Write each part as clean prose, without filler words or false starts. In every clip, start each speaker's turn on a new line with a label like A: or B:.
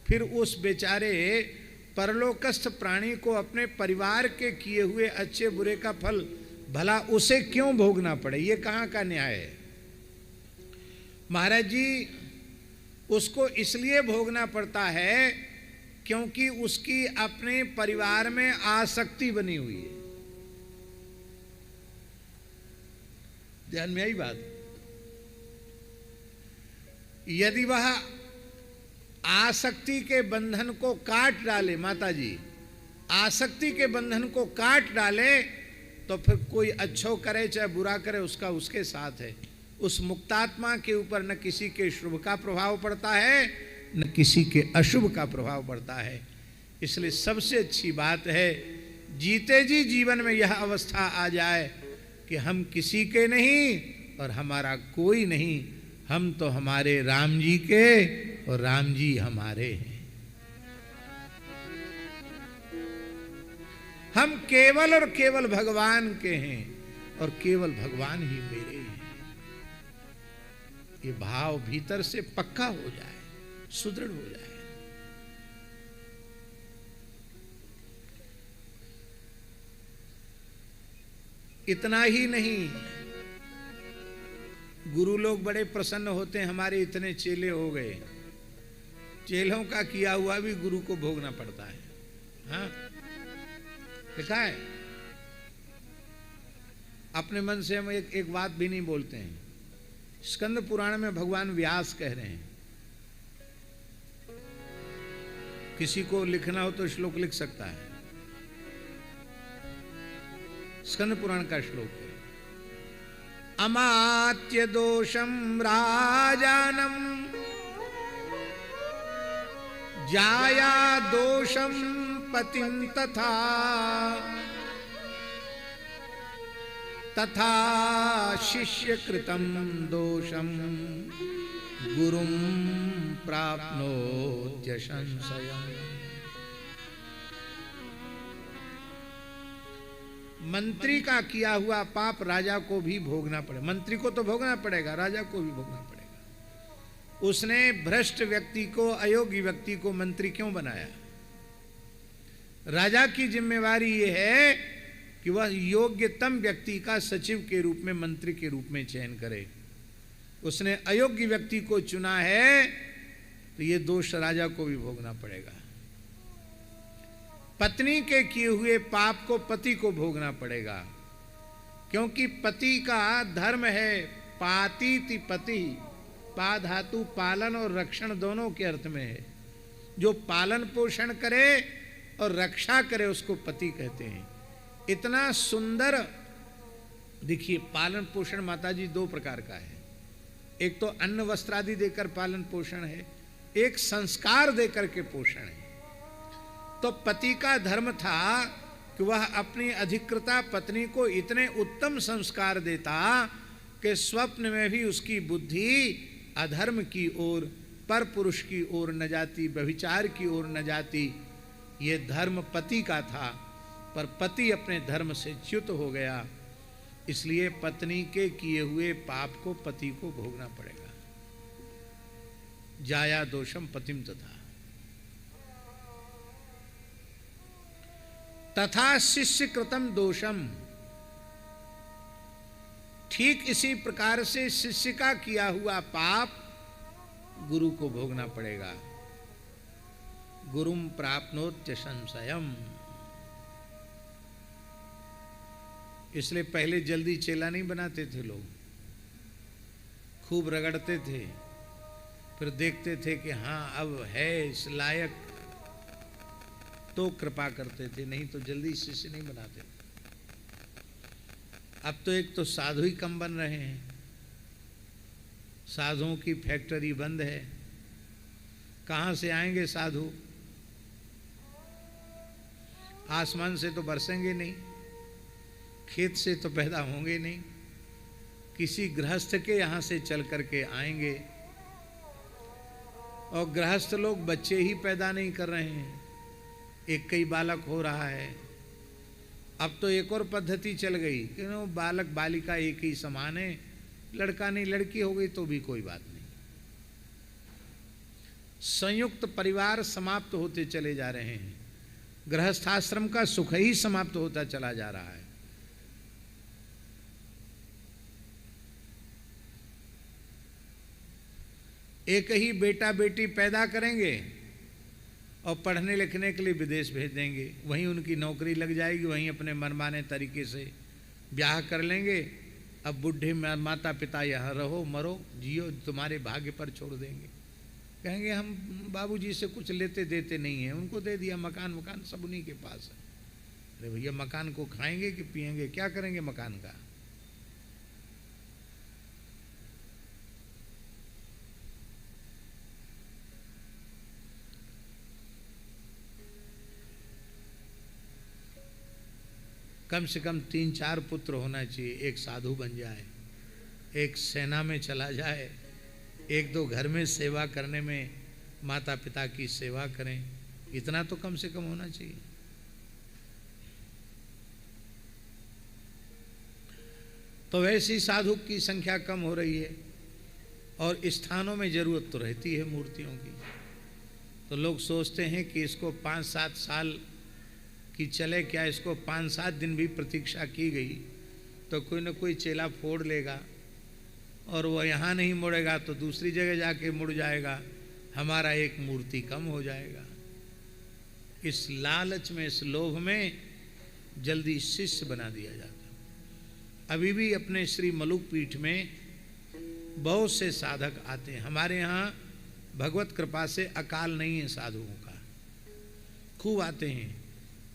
A: फिर उस बेचारे परलोकस्थ प्राणी को अपने परिवार के किए हुए अच्छे बुरे का फल भला उसे क्यों भोगना पड़े? ये कहाँ का न्याय है? महाराज जी, उसको इसलिए भोगना पड़ता है क्योंकि उसकी अपने परिवार में आसक्ति बनी हुई है। ध्यान में आई बात? यदि वह आसक्ति के बंधन को काट डाले, माता जी, आसक्ति के बंधन को काट डाले, तो फिर कोई अच्छा करे चाहे बुरा करे, उसका उसके साथ है। उस मुक्तात्मा के ऊपर न किसी के शुभ का प्रभाव पड़ता है न किसी के अशुभ का प्रभाव पड़ता है। इसलिए सबसे अच्छी बात है जीते जी जीवन में यह अवस्था आ जाए कि हम किसी के नहीं और हमारा कोई नहीं, हम तो हमारे राम जी के और राम जी हमारे हैं। हम केवल और केवल भगवान के हैं और केवल भगवान ही मेरे हैं। ये भाव भीतर से पक्का हो जाए, सुदृढ़ हो जाए। इतना ही नहीं, गुरु लोग बड़े प्रसन्न होते हैं, हमारे इतने चेले हो गए। चेलों का किया हुआ भी गुरु को भोगना पड़ता है। हाँ, लिखा है। अपने मन से हम एक बात भी नहीं बोलते हैं। स्कंद पुराण में भगवान व्यास कह रहे हैं, किसी को लिखना हो तो श्लोक लिख सकता है। स्कंद पुराण का श्लोक है, अमात्य दोषम राजानम जाया दोषम पतिं तथा तथा शिष्य कृतं दोषम गुरुं प्राप्नोत्य संशयम्। मंत्री का किया हुआ पाप राजा को भी भोगना पड़े। मंत्री को तो भोगना पड़ेगा, राजा को भी भोगना पड़ेगा। उसने भ्रष्ट व्यक्ति को, अयोग्य व्यक्ति को मंत्री क्यों बनाया? राजा की जिम्मेवारी यह है कि वह योग्यतम व्यक्ति का सचिव के रूप में, मंत्री के रूप में चयन करे। उसने अयोग्य व्यक्ति को चुना है तो यह दोष राजा को भी भोगना पड़ेगा। पत्नी के किए हुए पाप को पति को भोगना पड़ेगा, क्योंकि पति का धर्म है पातीति पति। पा धातु पालन और रक्षण दोनों के अर्थ में है। जो पालन पोषण करे और रक्षा करे उसको पति कहते हैं। इतना सुंदर देखिए, पालन पोषण माता जी दो प्रकार का है। एक तो अन्न वस्त्र आदि देकर पालन पोषण है, एक संस्कार देकर के पोषण है। तो पति का धर्म था कि वह अपनी अधिकृता पत्नी को इतने उत्तम संस्कार देता कि स्वप्न में भी उसकी बुद्धि अधर्म की ओर, पर पुरुष की ओर न जाती, व्यभिचार की ओर न जाती। ये धर्म पति का था, पर पति अपने धर्म से च्युत हो गया, इसलिए पत्नी के किए हुए पाप को पति को भोगना पड़ेगा। जाया दोषम पतिम तथा तथा शिष्य कृतम दोषम। ठीक इसी प्रकार से शिष्य का किया हुआ पाप गुरु को भोगना पड़ेगा। गुरुम प्राप्नोत्य संशयम। इसलिए पहले जल्दी चेला नहीं बनाते थे लोग, खूब रगड़ते थे, फिर देखते थे कि हाँ अब है इस लायक तो कृपा करते थे, नहीं तो जल्दी शिष्य नहीं बनाते थे। अब तो एक तो साधु ही कम बन रहे हैं, साधुओं की फैक्ट्री बंद है। कहाँ से आएंगे साधु? आसमान से तो बरसेंगे नहीं, खेत से तो पैदा होंगे नहीं, किसी गृहस्थ के यहाँ से चल करके आएंगे। और गृहस्थ लोग बच्चे ही पैदा नहीं कर रहे हैं, एक कई बालक हो रहा है। अब तो एक और पद्धति चल गई कि बालक बालिका एक ही समान है, लड़का नहीं लड़की हो गई तो भी कोई बात नहीं। संयुक्त परिवार समाप्त होते चले जा रहे हैं, गृहस्थाश्रम का सुख ही समाप्त होता चला जा रहा है। एक ही बेटा बेटी पैदा करेंगे और पढ़ने लिखने के लिए विदेश भेज देंगे, वहीं उनकी नौकरी लग जाएगी, वहीं अपने मनमाने तरीके से ब्याह कर लेंगे। अब बुढ़े माता पिता यहाँ रहो मरो जियो, तुम्हारे भाग्य पर छोड़ देंगे। कहेंगे हम बाबूजी से कुछ लेते देते नहीं हैं, उनको दे दिया, मकान सब उन्हीं के पास है। अरे भैया मकान को खाएंगे कि पिएंगे, क्या करेंगे मकान का? कम से कम 3-4 पुत्र होना चाहिए, एक साधु बन जाए, एक सेना में चला जाए, 1-2 घर में सेवा करने में माता पिता की सेवा करें, इतना तो कम से कम होना चाहिए। तो वैसी साधु की संख्या कम हो रही है और स्थानों में जरूरत तो रहती है मूर्तियों की। तो लोग सोचते हैं कि इसको 5-7 साल की चले, क्या इसको 5-7 दिन भी प्रतीक्षा की गई तो कोई न कोई चेला फोड़ लेगा और वो यहाँ नहीं मुड़ेगा तो दूसरी जगह जाके मुड़ जाएगा, हमारा एक मूर्ति कम हो जाएगा। इस लालच में, इस लोभ में जल्दी शिष्य बना दिया जाता। अभी भी अपने श्री मलुक पीठ में बहुत से साधक आते हैं। हमारे यहाँ भगवत कृपा से अकाल नहीं है साधुओं का, खूब आते हैं।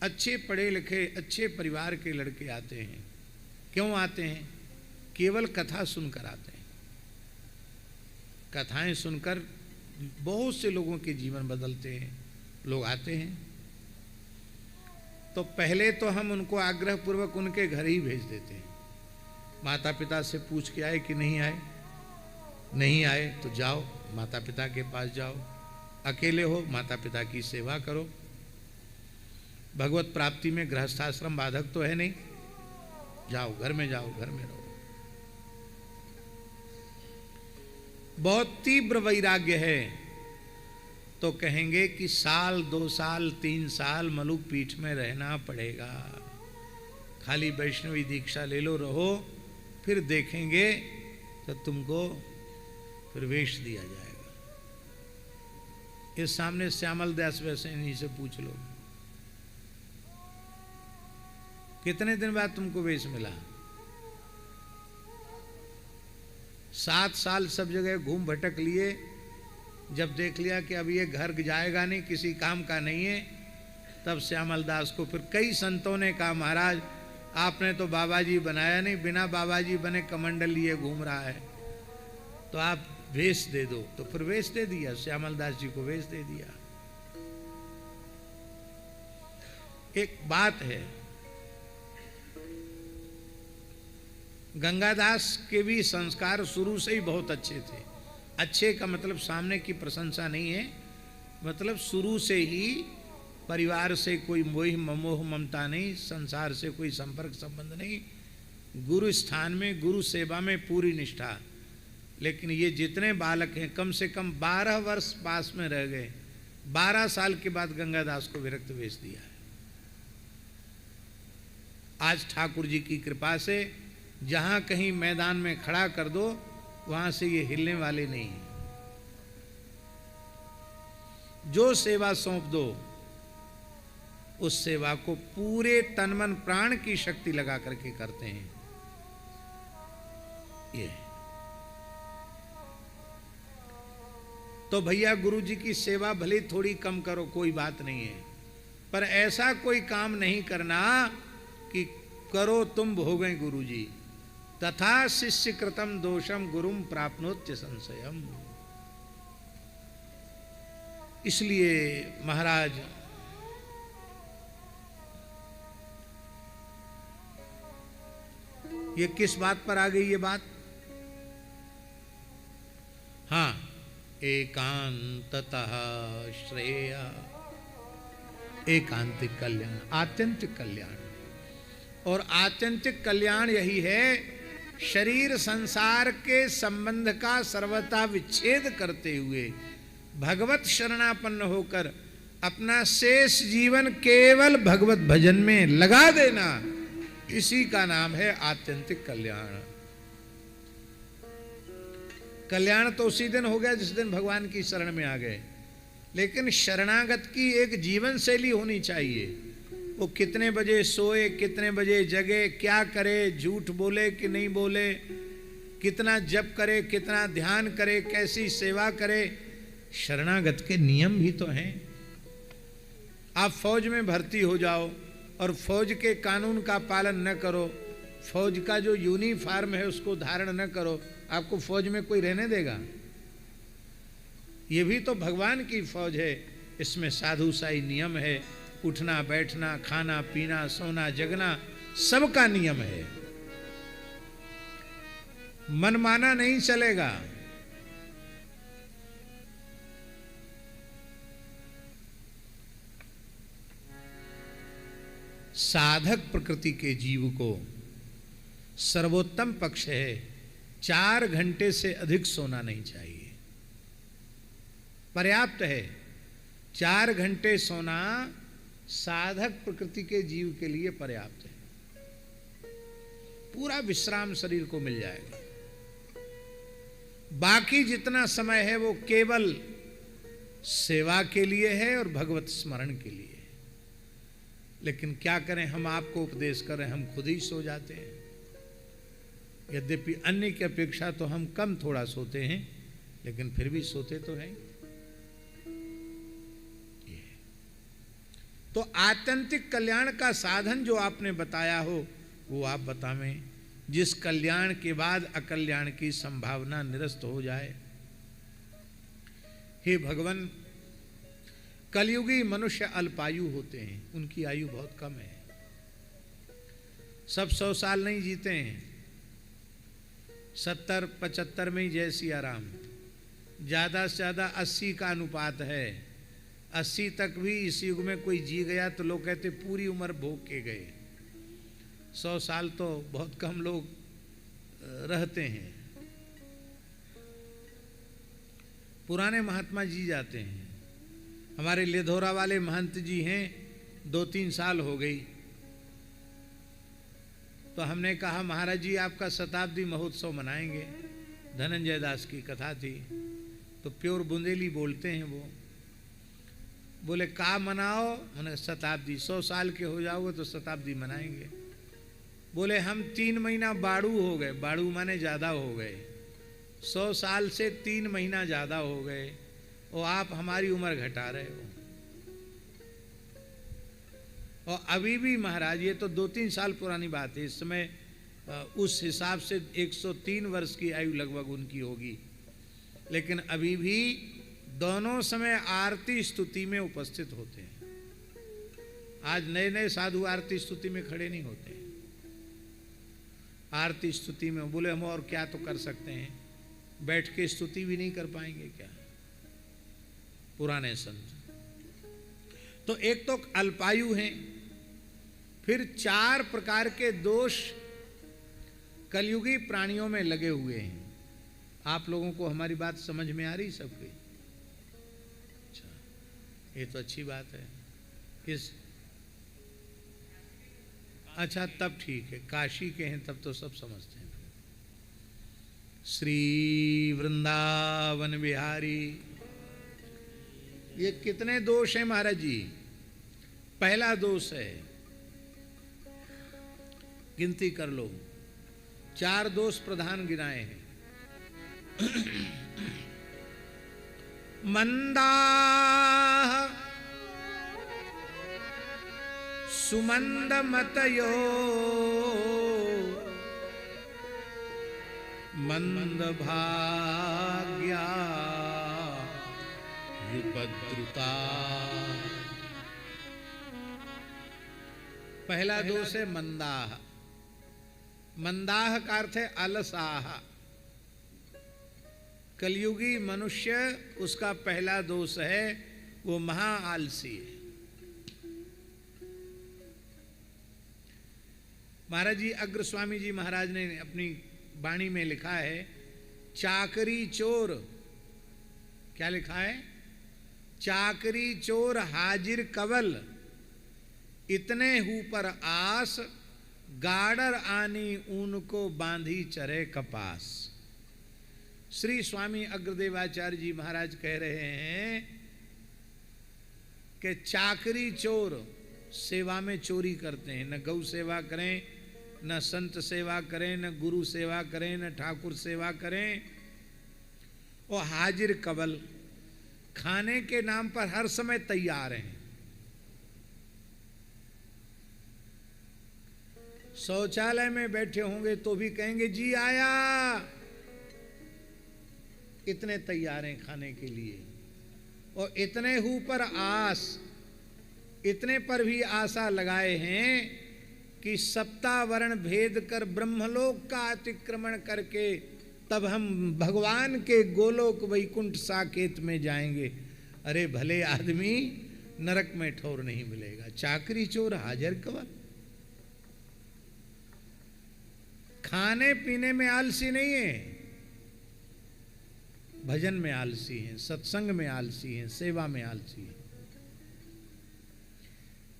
A: अच्छे पढ़े लिखे अच्छे परिवार के लड़के आते हैं। क्यों आते हैं? केवल कथा सुनकर आते हैं। कथाएं सुनकर बहुत से लोगों के जीवन बदलते हैं, लोग आते हैं। तो पहले तो हम उनको आग्रह पूर्वक उनके घर ही भेज देते हैं। माता पिता से पूछ के आए कि नहीं आए, नहीं आए तो जाओ माता पिता के पास जाओ, अकेले हो माता पिता की सेवा करो। भगवत प्राप्ति में गृहस्थाश्रम बाधक तो है नहीं, जाओ घर में रहो। बहुत तीव्र वैराग्य है तो कहेंगे कि 1 2 साल 3 साल मलुक पीठ में रहना पड़ेगा, खाली वैष्णवी दीक्षा ले लो रहो, फिर देखेंगे तो तुमको फिर वेश दिया जाएगा। इस सामने श्यामल दास वैसे इन्हीं से पूछ लो, कितने दिन बाद तुमको वेश मिला? 7 साल सब जगह घूम भटक लिए, जब देख लिया कि अब ये घर जाएगा नहीं, किसी काम का नहीं है, तब श्यामल दास को फिर कई संतों ने कहा महाराज आपने तो बाबा जी बनाया नहीं, बिना बाबा जी बने कमंडल लिए घूम रहा है, तो आप वेश दे दो। तो फिर वेश दे दिया, श्यामल दास जी को वेश दे दिया। एक बात है, गंगादास के भी संस्कार शुरू से ही बहुत अच्छे थे। अच्छे का मतलब सामने की प्रशंसा नहीं है, मतलब शुरू से ही परिवार से कोई मोह ममता नहीं, संसार से कोई संपर्क संबंध नहीं, गुरु स्थान में गुरु सेवा में पूरी निष्ठा। लेकिन ये जितने बालक हैं कम से कम 12 वर्ष पास में रह गए, 12 साल के बाद गंगादास को विरक्त वेश दिया है। आज ठाकुर जी की कृपा से जहां कहीं मैदान में खड़ा कर दो वहां से ये हिलने वाले नहीं हैं। जो सेवा सौंप दो उस सेवा को पूरे तन मन प्राण की शक्ति लगा करके करते हैं। ये तो भैया गुरु जी की सेवा भले थोड़ी कम करो, कोई बात नहीं है, पर ऐसा कोई काम नहीं करना कि करो तुम भोगें गुरु जी। तथा शिष्य कृतम दोषम गुरुम प्राप्नोत्य संशयम। इसलिए महाराज ये किस बात पर आ गई ये बात? हाँ, एकांततः श्रेय, एकांतिक कल्याण, आत्यंतिक कल्याण। और आत्यंतिक कल्याण यही है, शरीर संसार के संबंध का सर्वथा विच्छेद करते हुए भगवत शरणापन्न होकर अपना शेष जीवन केवल भगवत भजन में लगा देना, इसी का नाम है आत्यंतिक कल्याण। कल्याण तो उसी दिन हो गया जिस दिन भगवान की शरण में आ गए, लेकिन शरणागत की एक जीवन शैली होनी चाहिए। वो कितने बजे सोए, कितने बजे जगे, क्या करे, झूठ बोले कि नहीं बोले, कितना जप करे, कितना ध्यान करे, कैसी सेवा करे, शरणागत के नियम भी तो हैं। आप फौज में भर्ती हो जाओ और फौज के कानून का पालन न करो, फौज का जो यूनिफॉर्म है उसको धारण न करो, आपको फौज में कोई रहने देगा? ये भी तो भगवान की फौज है, इसमें साधु साई नियम है, उठना बैठना, खाना पीना, सोना जगना, सबका नियम है। मनमाना नहीं चलेगा। साधक प्रकृति के जीव को सर्वोत्तम पक्ष है 4 घंटे से अधिक सोना नहीं चाहिए, पर्याप्त है। 4 घंटे सोना साधक प्रकृति के जीव के लिए पर्याप्त है। पूरा विश्राम शरीर को मिल जाएगा। बाकी जितना समय है वो केवल सेवा के लिए है और भगवत स्मरण के लिए है। लेकिन क्या करें, हम आपको उपदेश कर रहे हैं, हम खुद ही सो जाते हैं। यद्यपि अन्य की अपेक्षा तो हम कम थोड़ा सोते हैं, लेकिन फिर भी सोते तो हैं। तो आत्यंतिक कल्याण का साधन जो आपने बताया हो वो आप बतावें, जिस कल्याण के बाद अकल्याण की संभावना निरस्त हो जाए। हे भगवान, कलयुगी मनुष्य अल्पायु होते हैं, उनकी आयु बहुत कम है। सब 100 साल नहीं जीते हैं, 70-75 में ही जय सिया राम। ज़्यादा से ज़्यादा 80 का अनुपात है। 80 तक भी इस युग में कोई जी गया तो लोग कहते पूरी उम्र भोग के गए। 100 साल तो बहुत कम लोग रहते हैं। पुराने महात्मा जी जाते हैं। हमारे लेधोरा वाले महंत जी हैं, 2-3 साल हो गई। तो हमने कहा महाराज जी आपका शताब्दी महोत्सव मनाएंगे। धनंजय दास की कथा थी, तो प्योर बुंदेली बोलते हैं वो। बोले का मनाओ? मैंने शताब्दी, 100 साल के हो जाओगे तो शताब्दी मनाएंगे। बोले हम 3 महीना बाड़ू हो गए। बाड़ू माने ज़्यादा हो गए, 100 साल से 3 महीना ज़्यादा हो गए, और आप हमारी उम्र घटा रहे हो। और अभी भी महाराज, ये तो 2-3 साल पुरानी बात है, इस समय उस हिसाब से 103 वर्ष की आयु लगभग उनकी होगी। लेकिन अभी भी दोनों समय आरती स्तुति में उपस्थित होते हैं। आज नए नए साधु आरती स्तुति में खड़े नहीं होते। आरती स्तुति में बोले हम और क्या तो कर सकते हैं, बैठ के स्तुति भी नहीं कर पाएंगे क्या पुराने संत? तो एक तो अल्पायु हैं, फिर 4 प्रकार के दोष कलयुगी प्राणियों में लगे हुए हैं। आप लोगों को हमारी बात समझ में आ रही सबकी? अच्छा, ये तो अच्छी बात है। अच्छा, तब ठीक है, काशी के हैं तब तो सब समझते हैं। श्री वृंदावन बिहारी। ये कितने दोष हैं महाराज जी? पहला दोष है, गिनती कर लो, 4 दोष प्रधान गिनाए हैं। मंदाः सुमंदमतयो मंदभाग्या युपद्रुता। पहला दोष है मंदाह। मंदाह का अर्थ है अलसाह। कलयुगी मनुष्य, उसका पहला दोष है वो महा आलसी है। महाराज जी, अग्र स्वामी जी महाराज ने अपनी वाणी में लिखा है, चाकरी चोर। क्या लिखा है? चाकरी चोर हाजिर कवल, इतने ऊपर आस, गाडर आनी उनको बांधी चरे कपास। श्री स्वामी अग्रदेवाचार्य जी महाराज कह रहे हैं कि चाकरी चोर सेवा में चोरी करते हैं, न गौ सेवा करें, न संत सेवा करें, न गुरु सेवा करें, न ठाकुर सेवा करें। और हाजिर कवल, खाने के नाम पर हर समय तैयार हैं। शौचालय में बैठे होंगे तो भी कहेंगे जी आया, इतने तैयार हैं खाने के लिए। और इतने ऊपर आस, इतने पर भी आशा लगाए हैं कि सप्तावरण भेद कर ब्रह्मलोक का अतिक्रमण करके तब हम भगवान के गोलोक वैकुंठ साकेत में जाएंगे। अरे भले आदमी, नरक में ठौर नहीं मिलेगा। चाकरी चोर हाजिर कवल, खाने पीने में आलसी नहीं है, भजन में आलसी हैं, सत्संग में आलसी हैं, सेवा में आलसी हैं।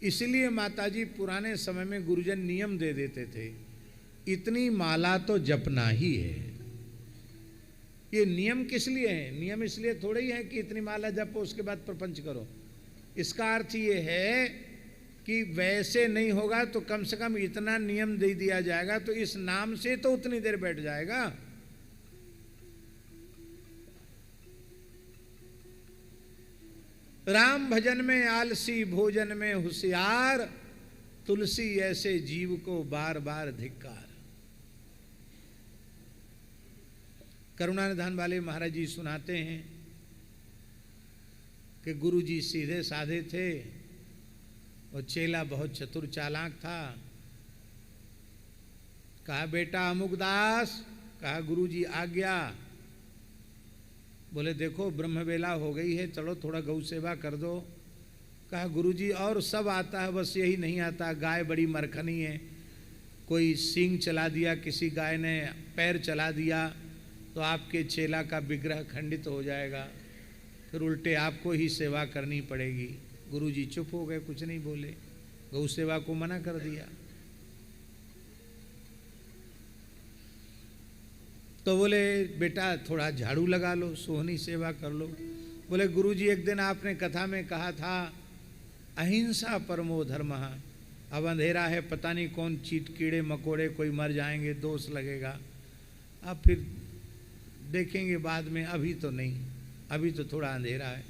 A: इसलिए माताजी पुराने समय में गुरुजन नियम दे देते थे, इतनी माला तो जपना ही है। ये नियम किस लिए है? नियम इसलिए थोड़े ही है कि इतनी माला जपो उसके बाद प्रपंच करो। इसका अर्थ ये है कि वैसे नहीं होगा तो कम से कम इतना नियम दे दिया जाएगा तो इस नाम से तो उतनी देर बैठ जाएगा। राम भजन में आलसी, भोजन में होशियार, तुलसी ऐसे जीव को बार बार धिक्कार। करुणानिधान वाले महाराज जी सुनाते हैं कि गुरु जी सीधे साधे थे और चेला बहुत चतुर चालाक था। कहा बेटा अमुकदास, कहा गुरु जी आज्ञा। बोले देखो ब्रह्मवेला हो गई है, चलो थोड़ा गौ सेवा कर दो। कहा गुरुजी और सब आता है, बस यही नहीं आता, गाय बड़ी मरखनी है, कोई सींग चला दिया, किसी गाय ने पैर चला दिया तो आपके चेला का विग्रह खंडित हो जाएगा, फिर उल्टे आपको ही सेवा करनी पड़ेगी। गुरुजी चुप हो गए, कुछ नहीं बोले, गौ सेवा को मना कर दिया। तो बोले बेटा थोड़ा झाड़ू लगा लो, सोहनी सेवा कर लो। बोले गुरुजी एक दिन आपने कथा में कहा था अहिंसा परमो धर्म, अब अंधेरा है, पता नहीं कौन चीट कीड़े मकोड़े कोई मर जाएंगे, दोष लगेगा, अब फिर देखेंगे बाद में, अभी तो नहीं, अभी तो थोड़ा अंधेरा है।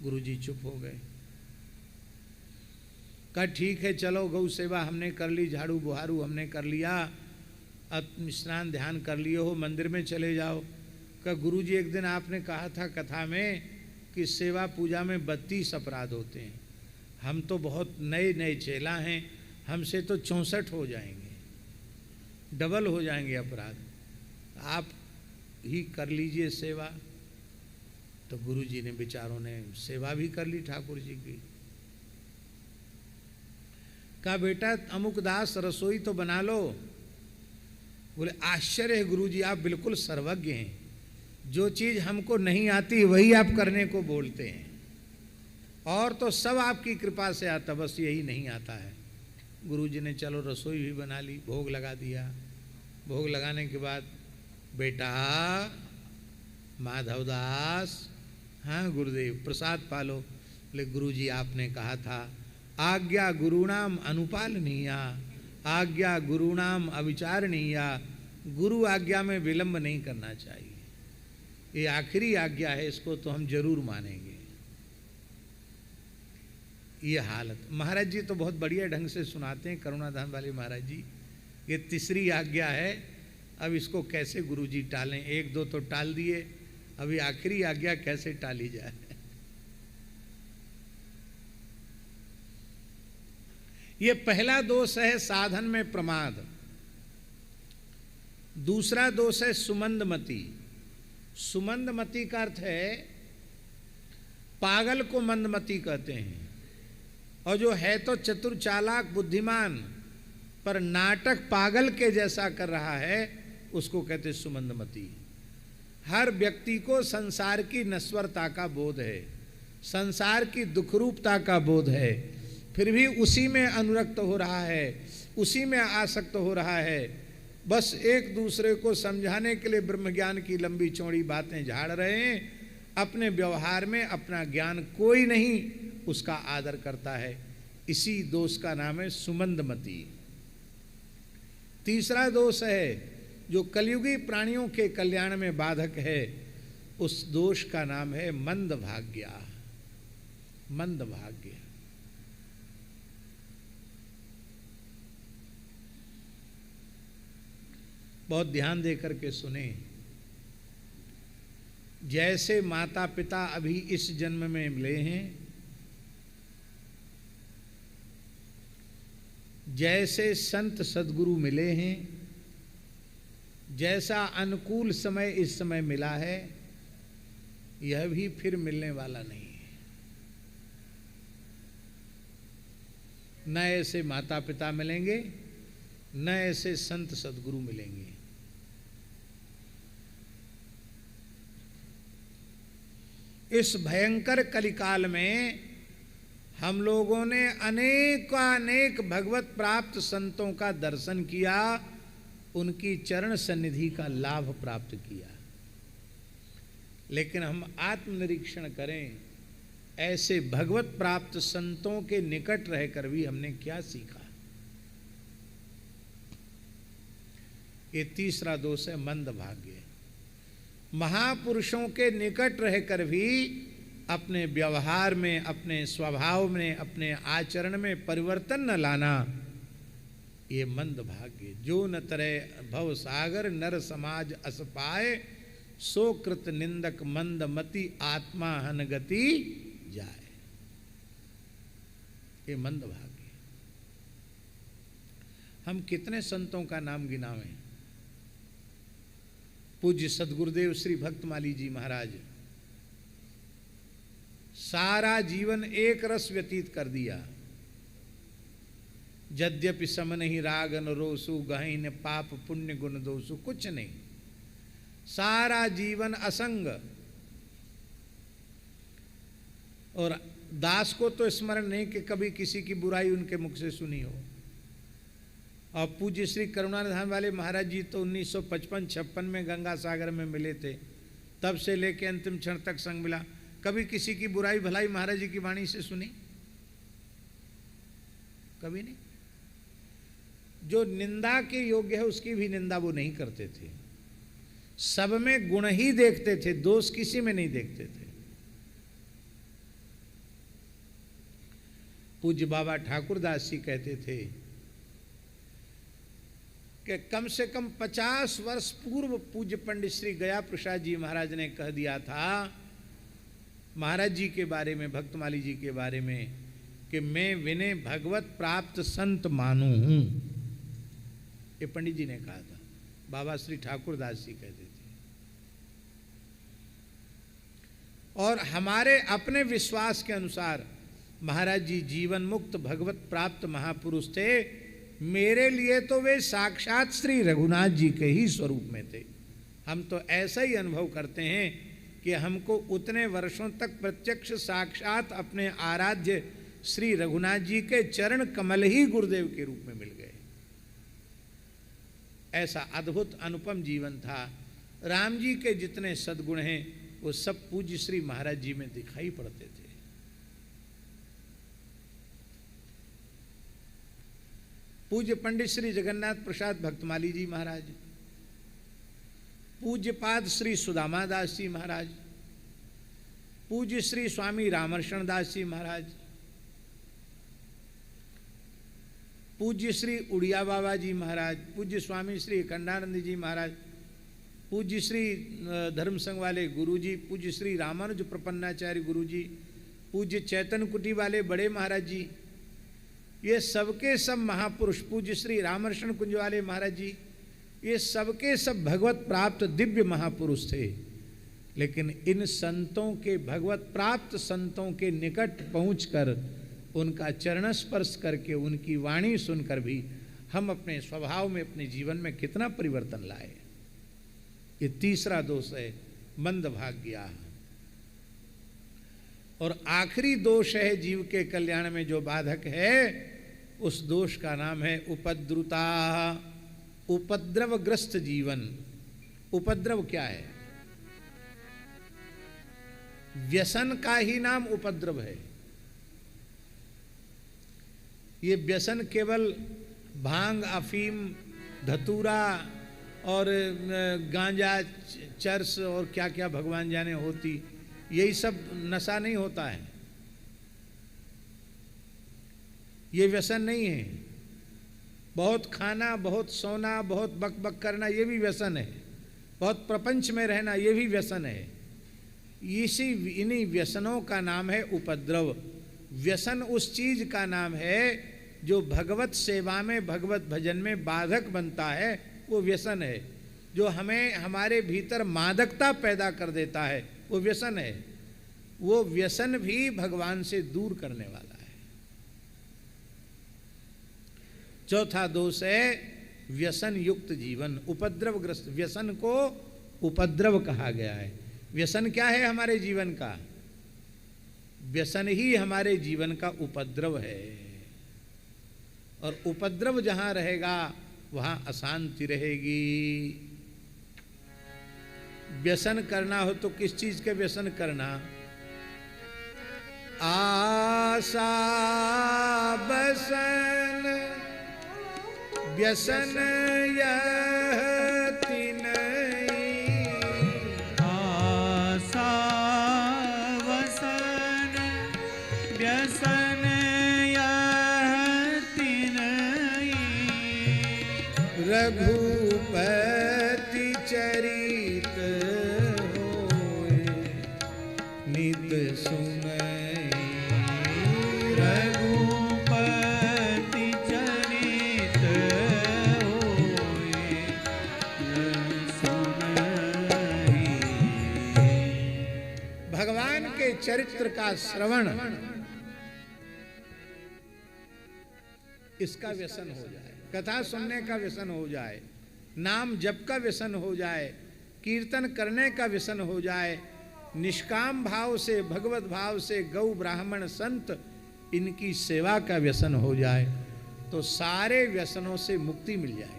A: गुरुजी चुप हो गए। कहा ठीक है चलो गौ सेवा हमने कर ली, झाड़ू बुहारू हमने कर लिया, अब स्नान ध्यान कर लिए हो, मंदिर में चले जाओ। कहा गुरुजी एक दिन आपने कहा था कथा में कि सेवा पूजा में 32 अपराध होते हैं, हम तो बहुत नए नए चेला हैं, हमसे तो 64 हो जाएंगे, डबल हो जाएंगे अपराध, आप ही कर लीजिए सेवा। तो गुरुजी ने बेचारों ने सेवा भी कर ली ठाकुर जी की। कहा बेटा अमुकदास रसोई तो बना लो। बोले आश्चर्य है गुरुजी, आप बिल्कुल सर्वज्ञ हैं, जो चीज़ हमको नहीं आती वही आप करने को बोलते हैं, और तो सब आपकी कृपा से आता, बस यही नहीं आता है। गुरुजी ने चलो रसोई भी बना ली, भोग लगा दिया। भोग लगाने के बाद बेटा माधवदास, हाँ गुरुदेव प्रसाद पालो। बोले गुरुजी आपने कहा था आज्ञा गुरुणाम अनुपालनीया, आज्ञा गुरुणाम अविचारणीया, गुरु आज्ञा में विलंब नहीं करना चाहिए, ये आखिरी आज्ञा है, इसको तो हम जरूर मानेंगे। ये हालत महाराज जी तो बहुत बढ़िया ढंग से सुनाते हैं, करुणाधाम वाले महाराज जी। ये तीसरी आज्ञा है, अब इसको कैसे गुरुजी टालें, एक दो तो टाल दिए, अभी आखिरी आज्ञा कैसे टाली जाए। ये पहला दोष है साधन में प्रमाद, दूसरा दोष है सुमंदमती। सुमंदमती का अर्थ है पागल को मंदमती कहते हैं, और जो है तो चतुर चालाक बुद्धिमान पर नाटक पागल के जैसा कर रहा है उसको कहते सुमंदमती। हर व्यक्ति को संसार की नश्वरता का बोध है, संसार की दुखरूपता का बोध है, फिर भी उसी में अनुरक्त हो रहा है, उसी में आसक्त हो रहा है। बस एक दूसरे को समझाने के लिए ब्रह्म ज्ञान की लंबी चौड़ी बातें झाड़ रहे हैं, अपने व्यवहार में अपना ज्ञान कोई नहीं उसका आदर करता है। इसी दोष का नाम है सुमंदमती। तीसरा दोष है जो कलयुगी प्राणियों के कल्याण में बाधक है, उस दोष का नाम है मंदभाग्य। मंदभाग्य। बहुत ध्यान देकर के सुने। जैसे माता पिता अभी इस जन्म में मिले हैं, जैसे संत सद्गुरु मिले हैं, जैसा अनुकूल समय इस समय मिला है, यह भी फिर मिलने वाला नहीं है। न ऐसे माता पिता मिलेंगे, न ऐसे संत सद्गुरु मिलेंगे। इस भयंकर कलिकाल में हम लोगों ने अनेक भगवत प्राप्त संतों का दर्शन किया, उनकी चरण सन्निधि का लाभ प्राप्त किया। लेकिन हम आत्मनिरीक्षण करें, ऐसे भगवत प्राप्त संतों के निकट रहकर भी हमने क्या सीखा। ये तीसरा दोष है मंदभाग्य। महापुरुषों के निकट रहकर भी अपने व्यवहार में, अपने स्वभाव में, अपने आचरण में परिवर्तन न लाना, ये मंदभाग्य। जो न तरे भव सागर नर समाज अस पाए, सो कृत निंदक मंदमति आत्मा हन गति जाए। ये मंदभाग्य। हम कितने संतों का नाम गिनावें। पूज्य सद्गुरुदेव श्री भक्तमाली जी महाराज सारा जीवन एक रस व्यतीत कर दिया। यद्यपि सम नहीं रागन रोसु, गहीन पाप पुण्य गुण दोषु, कुछ नहीं, सारा जीवन असंग। और दास को तो स्मरण नहीं कि कभी किसी की बुराई उनके मुख से सुनी हो। और पूज्य श्री करुणानिधान वाले महाराज जी तो 1955-56 में गंगा सागर में मिले थे, तब से लेके अंतिम क्षण तक संग मिला। कभी किसी की बुराई भलाई महाराज जी की वाणी से सुनी? कभी नहीं। जो निंदा के योग्य है उसकी भी निंदा वो नहीं करते थे। सब में गुण ही देखते थे, दोष किसी में नहीं देखते थे। पूज्य बाबा ठाकुरदास जी कहते थे कि कम से कम 50 वर्ष पूर्व पूज्य पंडित श्री गया प्रसाद जी महाराज ने कह दिया था महाराज जी के बारे में, भक्तमाली जी के बारे में, कि मैं विनय भगवत प्राप्त संत मानू हूं। ये पंडित जी ने कहा था, बाबा श्री ठाकुरदास जी कहते थे। और हमारे अपने विश्वास के अनुसार महाराज जी जीवन मुक्त भगवत प्राप्त महापुरुष थे। मेरे लिए तो वे साक्षात श्री रघुनाथ जी के ही स्वरूप में थे। हम तो ऐसा ही अनुभव करते हैं कि हमको उतने वर्षों तक प्रत्यक्ष साक्षात अपने आराध्य श्री रघुनाथ जी के चरण कमल ही गुरुदेव के रूप में मिल गए। ऐसा अद्भुत अनुपम जीवन था। राम जी के जितने सद्गुण हैं वो सब पूज्य श्री महाराज जी में दिखाई पड़ते थे। पूज्य पंडित श्री जगन्नाथ प्रसाद भक्तमाली जी महाराज, पूज्यपाद श्री सुदामा दास जी महाराज, पूज्य श्री स्वामी रामर्षण दास जी महाराज, पूज्य श्री उड़िया बाबा जी महाराज, पूज्य स्वामी श्री अखंडानंद जी महाराज, पूज्य श्री धर्म संघ वाले गुरु जी, पूज्य श्री रामानुज प्रपन्नाचार्य गुरु जी, पूज्य चैतन्य कुटी वाले बड़े महाराज जी, ये सबके सब महापुरुष, पूज्य श्री रामर्षण कुंज वाले महाराज जी, ये सबके सब भगवत प्राप्त दिव्य महापुरुष थे। लेकिन इन संतों के, भगवत प्राप्त संतों के निकट पहुंचकर उनका चरण स्पर्श करके उनकी वाणी सुनकर भी हम अपने स्वभाव में, अपने जीवन में कितना परिवर्तन लाए। ये तीसरा दोष है मंदभाग्य। और आखिरी दोष है जीव के कल्याण में जो बाधक है, उस दोष का नाम है उपद्रुता, उपद्रवग्रस्त जीवन। उपद्रव क्या है? व्यसन का ही नाम उपद्रव है। ये व्यसन केवल भांग, अफीम, धतूरा और गांजा, चरस और क्या क्या भगवान जाने होती, यही सब नशा नहीं होता है। ये व्यसन नहीं है। बहुत खाना, बहुत सोना, बहुत बकबक करना, ये भी व्यसन है। बहुत प्रपंच में रहना, ये भी व्यसन है। इन्हीं व्यसनों का नाम है उपद्रव। व्यसन उस चीज का नाम है जो भगवत सेवा में, भगवत भजन में बाधक बनता है, वो व्यसन है। जो हमें हमारे भीतर मादकता पैदा कर देता है, वो व्यसन है। वो व्यसन भी भगवान से दूर करने वाला है। चौथा दोष है व्यसन युक्त जीवन, उपद्रवग्रस्त। व्यसन को उपद्रव कहा गया है। व्यसन क्या है हमारे जीवन का? व्यसन ही हमारे जीवन का उपद्रव है। और उपद्रव जहां रहेगा वहां अशांति रहेगी। व्यसन करना हो तो किस चीज के व्यसन करना? आशा बसन व्यसन यह तीनई।
B: आशा वसन व्यसन यह तीनई।
A: रघुपति चरित होए नित सुनई।
B: रघुपति चरित होए सुनई।
A: भगवान के चरित्र का श्रवण, इसका व्यसन हो जाए, कथा सुनने का व्यसन हो जाए, नाम जप का व्यसन हो जाए, कीर्तन करने का व्यसन हो जाए, निष्काम भाव से, भगवत भाव से गौ ब्राह्मण संत इनकी सेवा का व्यसन हो जाए, तो सारे व्यसनों से मुक्ति मिल जाएगी।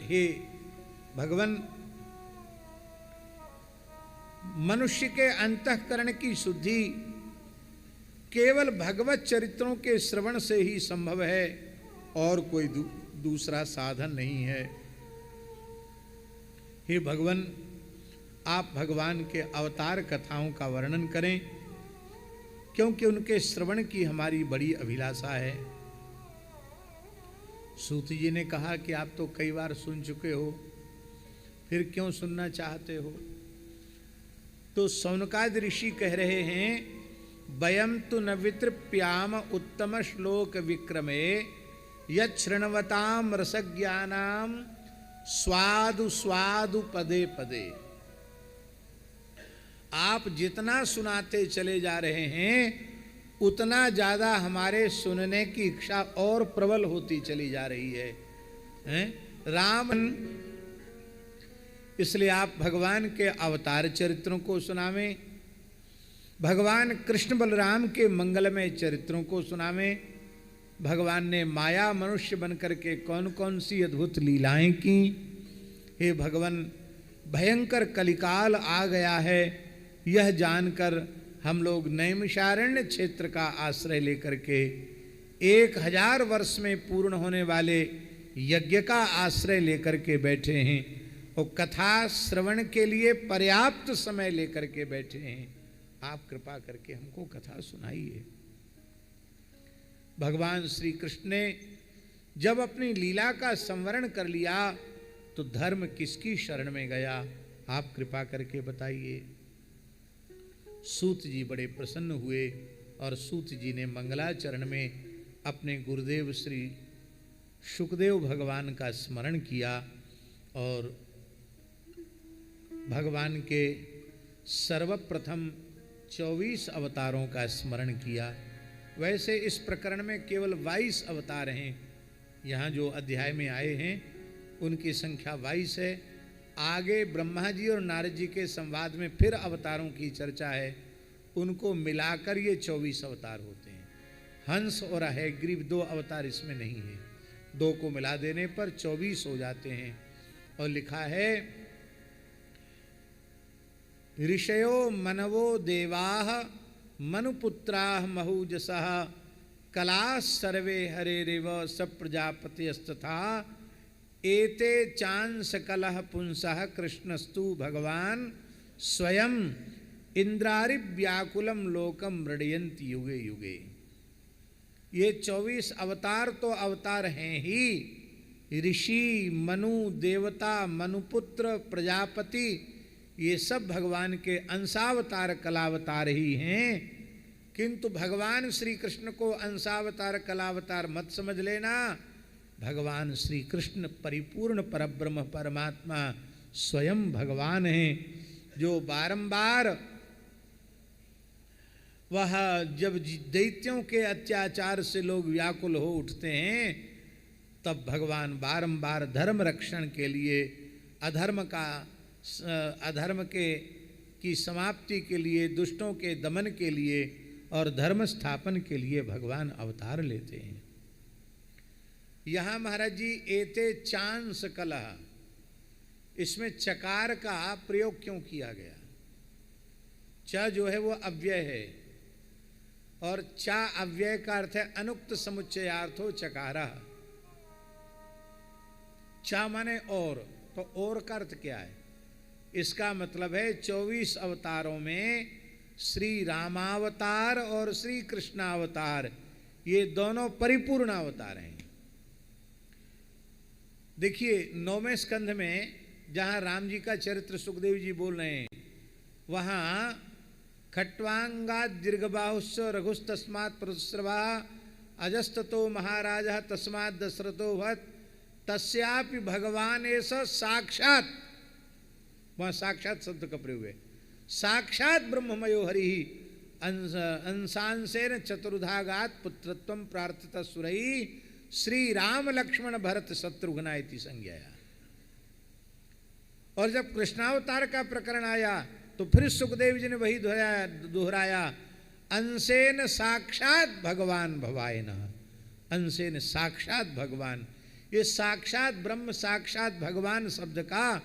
A: हे भगवान, मनुष्य के अंतःकरण की शुद्धि केवल भगवत चरित्रों के श्रवण से ही संभव है, और कोई दूसरा साधन नहीं है। हे भगवान, आप भगवान के अवतार कथाओं का वर्णन करें, क्योंकि उनके श्रवण की हमारी बड़ी अभिलाषा है। सूत जी ने कहा कि आप तो कई बार सुन चुके हो, फिर क्यों सुनना चाहते हो? तो शौनकाद ऋषि कह रहे हैं, वयम तु न वितृप्याम उत्तम श्लोक विक्रमे यृण्वताम रसज्ञानाम स्वादु स्वादु पदे पदे। आप जितना सुनाते चले जा रहे हैं, उतना ज्यादा हमारे सुनने की इच्छा और प्रबल होती चली जा रही है, हैं? राम, इसलिए आप भगवान के अवतार चरित्रों को सुनावें, भगवान कृष्ण बलराम के मंगलमय चरित्रों को सुनावें। भगवान ने माया मनुष्य बनकर के कौन कौन सी अद्भुत लीलाएं की। हे भगवान, भयंकर कलिकाल आ गया है, यह जानकर हम लोग नैमिषारण्य क्षेत्र का आश्रय लेकर के 1000 वर्ष में पूर्ण होने वाले यज्ञ का आश्रय लेकर के बैठे हैं, और कथा श्रवण के लिए पर्याप्त समय लेकर के बैठे हैं। आप कृपा करके हमको कथा सुनाइए। भगवान श्री कृष्ण ने जब अपनी लीला का संवरण कर लिया, तो धर्म किसकी शरण में गया? आप कृपा करके बताइए। सूत जी बड़े प्रसन्न हुए, और सूत जी ने मंगलाचरण में अपने गुरुदेव श्री शुकदेव भगवान का स्मरण किया, और भगवान के सर्वप्रथम 24 अवतारों का स्मरण किया। वैसे इस प्रकरण में केवल 22 अवतार हैं। यहाँ जो अध्याय में आए हैं उनकी संख्या 22 है। आगे ब्रह्मा जी और नारद जी के संवाद में फिर अवतारों की चर्चा है, उनको मिलाकर ये 24 अवतार होते हैं। हंस और हयग्रीव 2 अवतार इसमें नहीं है, 2 को मिला देने पर 24 हो जाते हैं। और लिखा है ऋषयो मनवो देवाः मनुपुत्राः महूजसः कलाः सर्वे हरेरिव सब प्रजापतिस्तथा एते चांस कलह पुंसः कृष्णस्तु भगवान स्वयं इंद्रारि व्याकुलम लोकम मृडयन्ति युगे युगे। ये 24 अवतार तो अवतार हैं ही, ऋषि मनु देवता मनुपुत्र प्रजापति ये सब भगवान के अंशावतार कलावतार ही हैं। किंतु भगवान श्री कृष्ण को अंशावतार कलावतार मत समझ लेना। भगवान श्री कृष्ण परिपूर्ण परब्रह्म परमात्मा स्वयं भगवान हैं, जो बारंबार वह जब दैत्यों के अत्याचार से लोग व्याकुल हो उठते हैं, तब भगवान बारंबार धर्म रक्षण के लिए, अधर्म की समाप्ति के लिए, दुष्टों के दमन के लिए और धर्म स्थापन के लिए भगवान अवतार लेते हैं। यहाँ महाराज जी एते चांस कलह, इसमें चकार का प्रयोग क्यों किया गया? च जो है वो अव्यय है और चा अव्यय का अर्थ है अनुक्त समुच्चयार्थो चकारा। चा माने और, तो और का अर्थ क्या है? इसका मतलब है 24 अवतारों में श्री रामावतार और श्री कृष्णावतार ये दोनों परिपूर्ण अवतार हैं। देखिए 9वें स्कंध में जहाँ राम जी का चरित्र सुखदेव जी बोल रहे हैं, वहाँ खट्वांगाद दीर्घबाहुश्च रघुस्तस्मात् प्रसुस्रवा अजस्ततो महाराजः तस्मात् दशरथो भवत् तस्यापि भगवान ऐसा साक्षात, वहाँ साक्षात शब्द का प्रयोग है, साक्षात ब्रह्ममयो हरि अंशांसेन चतुर्धागात पुत्रत्वं प्रार्थित सुरई श्री राम लक्ष्मण भरत शत्रुघ्ना इति संज्ञाया। और जब कृष्णावतार का प्रकरण आया तो फिर सुखदेव जी ने वही दोहराया, अंशेन साक्षात भगवान भवायन, अंशेन साक्षात भगवान। ये साक्षात ब्रह्म साक्षात भगवान शब्द का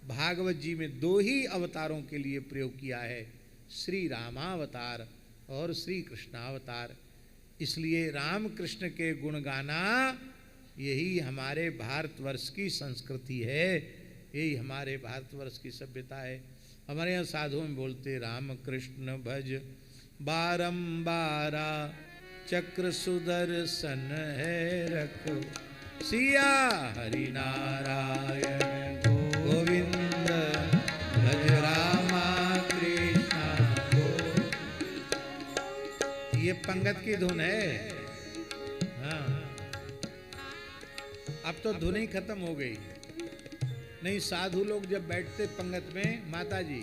A: भागवत जी में 2 ही अवतारों के लिए प्रयोग किया है, श्री रामावतार और श्री कृष्णावतार। इसलिए राम कृष्ण के गुण गाना यही हमारे भारतवर्ष की संस्कृति है, यही हमारे भारतवर्ष की सभ्यता है। हमारे यहाँ साधुओं में बोलते राम कृष्ण भज बारंबारा चक्र सुदर्शन है रखो सिया हरि नारायण गोविंद भज रामा कृष्ण गो। ये पंगत की धुन है। हाँ, अब तो धुन ही खत्म हो गई। नहीं, साधु लोग जब बैठते पंगत में माता जी,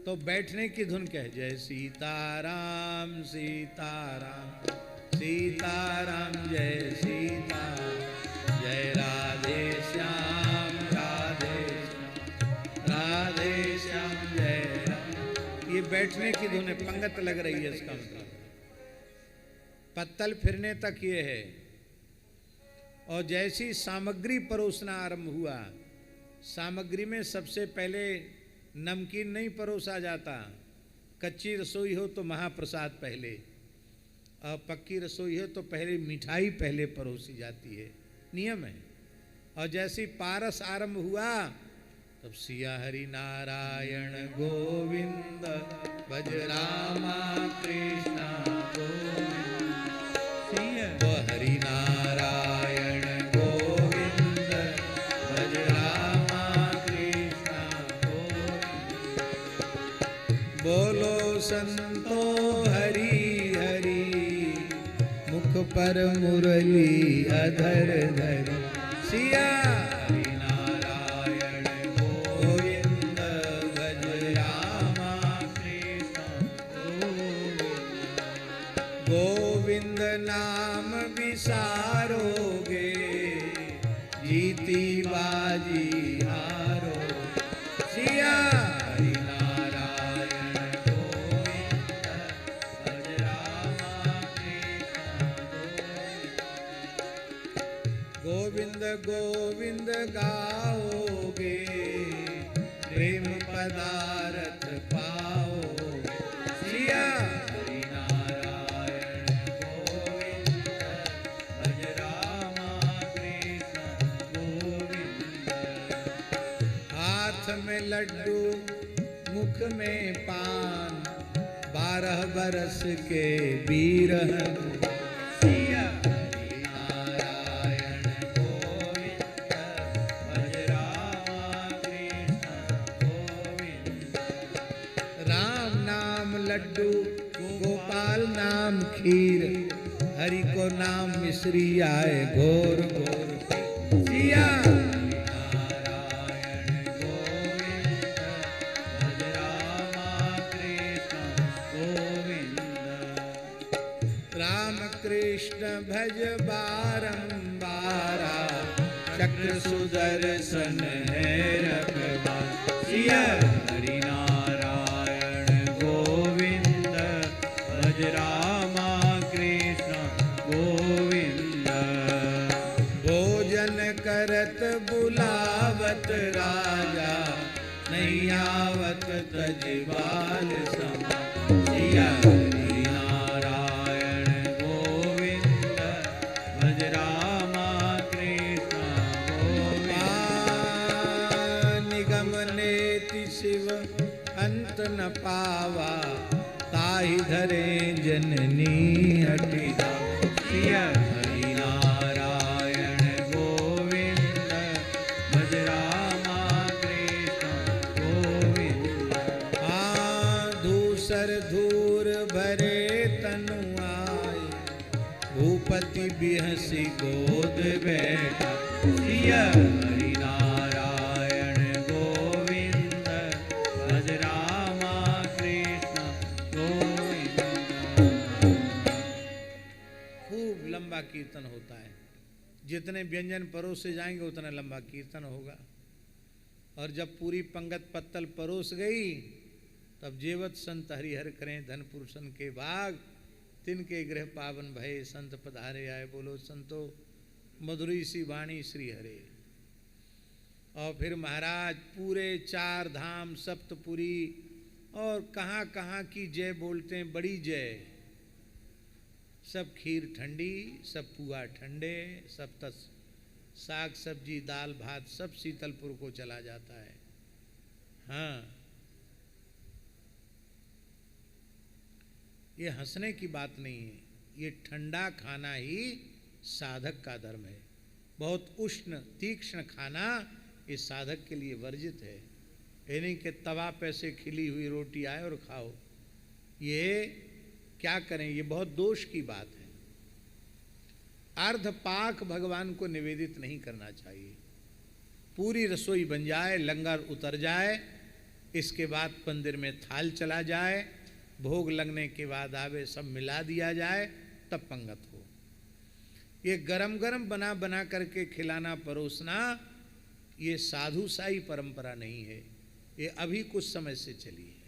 A: तो बैठने की धुन क्या है? जय सीताराम सीताराम सीताराम जय सीताराम, जय राधे श्याम राधे राधे श्याम जय राम। ये बैठने की धुन है, पंगत लग रही है, इसका मतलब पत्तल फिरने तक ये है। और जैसी सामग्री परोसना आरंभ हुआ, सामग्री में सबसे पहले नमकीन नहीं परोसा जाता, कच्ची रसोई हो तो महाप्रसाद पहले, और पक्की रसोई हो तो पहले मिठाई पहले परोसी जाती है, नियम है। और जैसी पारस आरंभ हुआ तब सिया हरि नारायण गोविंद भज रामा कृष्ण गोविंद, सिया हरि नारायण गोविंद भज रामा कृष्ण गोविंद। बोलो संतो हरि हरि मुख पर मुरली अधर धरि, सिया हरि नारायण गोविंद भज रामा कृष्ण गोविंद। गोविंद नाम विसारोगे जीती बाजी गोविंद गाओगे, प्रेम पदारथ पाओगे। सिया
B: हरि नारायण गोविंद भज रामा कृष्ण गोविंद।
A: हाथ में लड्डू मुख में पान, 12 बरस के वीर
B: सिया हरि नारायण गोविंद भज रामा कृष्ण गोविंद।
A: राम नाम लड्डू, गोपाल नाम खीर, हरि को नाम मिश्री आए घोर घोर। सिया
B: नारायण गोविंद भज रामा कृष्ण गोविंद।
A: राम कृष्ण भज बारंबारा, चक्र सुदर्शन है रखवार। सिया
B: हरि नारायण गोविंद भज रामा कृष्ण गोविंद।
A: भोजन करत बुलावत राजा, नहीं आवत तजबाल समा। सिया
B: हरि नारायण गोविंद भज रामा कृष्ण गोविंद।
A: निगम नेति शिव अंत न पावा, ताहि धरे जननी हटिदा।
B: सिया हरि नारायण गोविंद भज रामा कृष्ण गोविंद।
A: धूसर धूर भरे तनु आए, भूपति बिहसी गोद बैठा।
B: सिया हरि नारायण गोविंद भज रामा कृष्ण गोविंद।
A: खूब लंबा कीर्तन होता है, जितने व्यंजन परोसे जाएंगे उतना लंबा कीर्तन होगा। और जब पूरी पंगत पत्तल परोस गई, तब जेवत संत हरिहर करें धन पुरुषन के भाग, तिनके गृह पावन भये संत पधारे आए। बोलो संतो मधुरी सी वाणी श्री हरे। और फिर महाराज पूरे 4 धाम सप्तपुरी और कहाँ कहाँ की जय बोलते हैं, बड़ी जय। सब खीर ठंडी, सब पुआ ठंडे, सब तस साग सब्जी दाल भात सब शीतलपुर को चला जाता है। हाँ, ये हंसने की बात नहीं है, ये ठंडा खाना ही साधक का धर्म है। बहुत उष्ण तीक्ष्ण खाना ये साधक के लिए वर्जित है। ये नहीं कि तवा पे से खिली हुई रोटी आए और खाओ, ये क्या करें, ये बहुत दोष की बात है। अर्ध पाक भगवान को निवेदित नहीं करना चाहिए। पूरी रसोई बन जाए, लंगर उतर जाए, इसके बाद मंदिर में थाल चला जाए, भोग लगने के बाद आवे सब मिला दिया जाए, तब पंगत हो। ये गरम गरम बना बना करके खिलाना परोसना, ये साधुशाही परंपरा नहीं है, ये अभी कुछ समय से चली है।